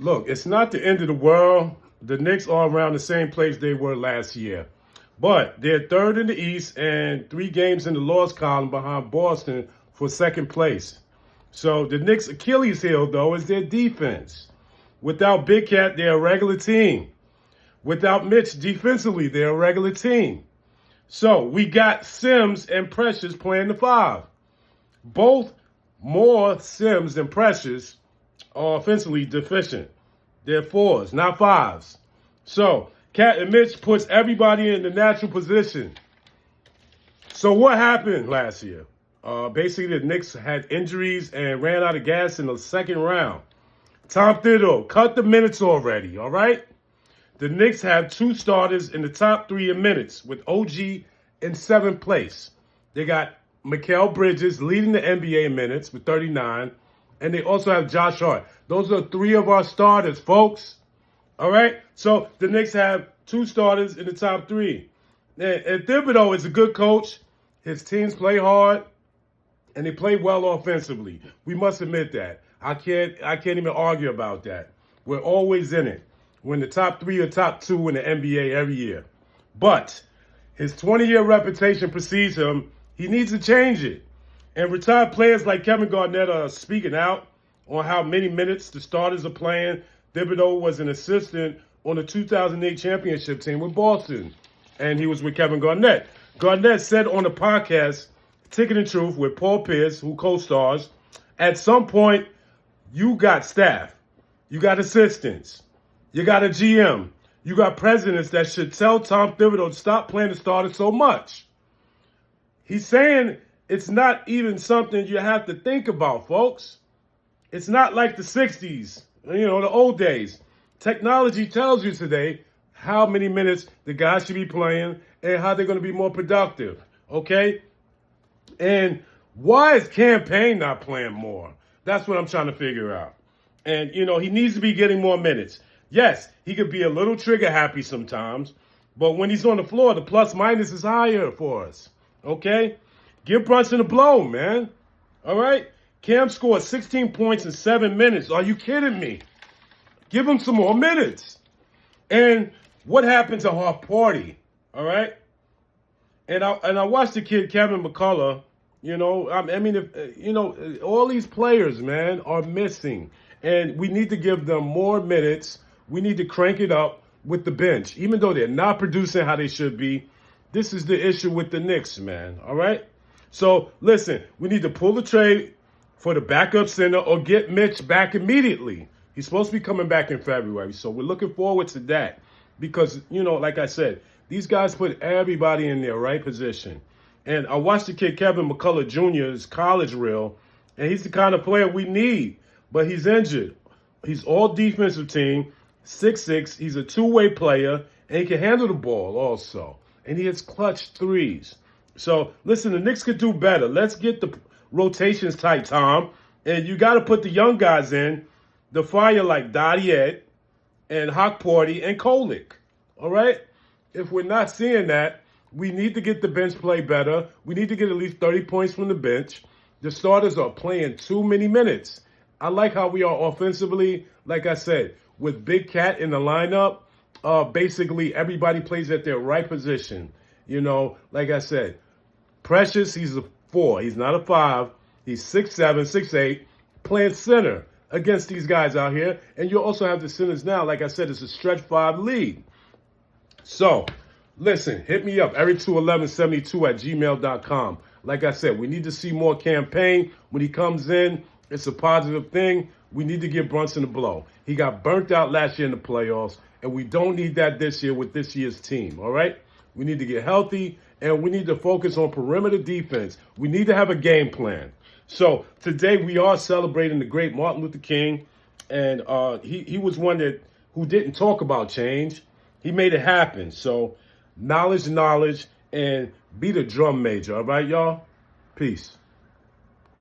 Look, it's not the end of the world. The Knicks are around the same place they were last year. But they're third in the East and 3 games in the loss column behind Boston for second place. So the Knicks' Achilles heel, though, is their defense. Without Big Cat, they're a regular team. Without Mitch, defensively, they're a regular team. So we got Sims and Precious playing the 5. Both more Sims than Precious are offensively deficient. They're 4s, not 5s. So Cat and Mitch puts everybody in the natural position. So what happened last year? Basically, the Knicks had injuries and ran out of gas in the second round. Tom Thibodeau, cut the minutes already, all right? The Knicks have 2 starters in the top 3 in minutes with OG in 7th place. They got N.Y.K Bridges leading the NBA in minutes with 39, and they also have Josh Hart. Those are 3 of our starters, folks. All right? So the Knicks have 2 starters in the top 3. And Thibodeau is a good coach. His teams play hard, and they play well offensively. We must admit that. I can't even argue about that. We're always in it. We're in the top 3 or top 2 in the NBA every year. But his 20-year reputation precedes him. He needs to change it. And retired players like Kevin Garnett are speaking out on how many minutes the starters are playing. Thibodeau was an assistant on the 2008 championship team with Boston, and he was with Kevin Garnett. Garnett said on the podcast, Ticket and Truth, with Paul Pierce, who co-stars, at some point, you got staff, you got assistants, you got a GM, you got presidents that should tell Tom Thibodeau to stop playing the starters so much. He's saying it's not even something you have to think about, folks. It's not like the 60s, the old days. Technology tells you today how many minutes the guys should be playing and how they're going to be more productive, okay? And why is Campaign not playing more? That's what I'm trying to figure out. And, he needs to be getting more minutes. Yes, he could be a little trigger happy sometimes, but when he's on the floor, the plus minus is higher for us, okay? Give Brunson a blow, man, all right? Cam scored 16 points in 7 minutes. Are you kidding me? Give him some more minutes. And what happened to Hart Party, all right? And I watched the kid, Kevin McCullough, all these players, man, are missing. And we need to give them more minutes. We need to crank it up with the bench. Even though they're not producing how they should be, this is the issue with the Knicks, man, all right? So, listen, we need to pull the trade for the backup center or get Mitch back immediately. He's supposed to be coming back in February, so we're looking forward to that. Because, like I said, these guys put everybody in their right position. And I watched the kid Kevin McCullough Jr.'s college reel, and he's the kind of player we need. But he's injured. He's all defensive team, 6'6". He's a two-way player, and he can handle the ball also. And he hits clutch threes. So, listen, the Knicks could do better. Let's get the rotations tight, Tom. And you got to put the young guys in, the fire like Dottie Ed and Hawk Porty and Kolick. All right? If we're not seeing that, we need to get the bench play better. We need to get at least 30 points from the bench. The starters are playing too many minutes. I like how we are offensively. Like I said, with Big Cat in the lineup, basically everybody plays at their right position. Like I said, Precious, he's a 4. He's not a 5. He's 6'7", 6'8", playing center against these guys out here. And you also have the centers now. Like I said, it's a stretch 5 league. So, listen, hit me up, eric21172@gmail.com. Like I said, we need to see more Campaign. When he comes in, it's a positive thing. We need to give Brunson a blow. He got burnt out last year in the playoffs, and we don't need that this year with this year's team, all right? We need to get healthy, and we need to focus on perimeter defense. We need to have a game plan. So today we are celebrating the great Martin Luther King, and he was one who didn't talk about change. He made it happen. So knowledge, and be the drum major. All right, y'all? Peace.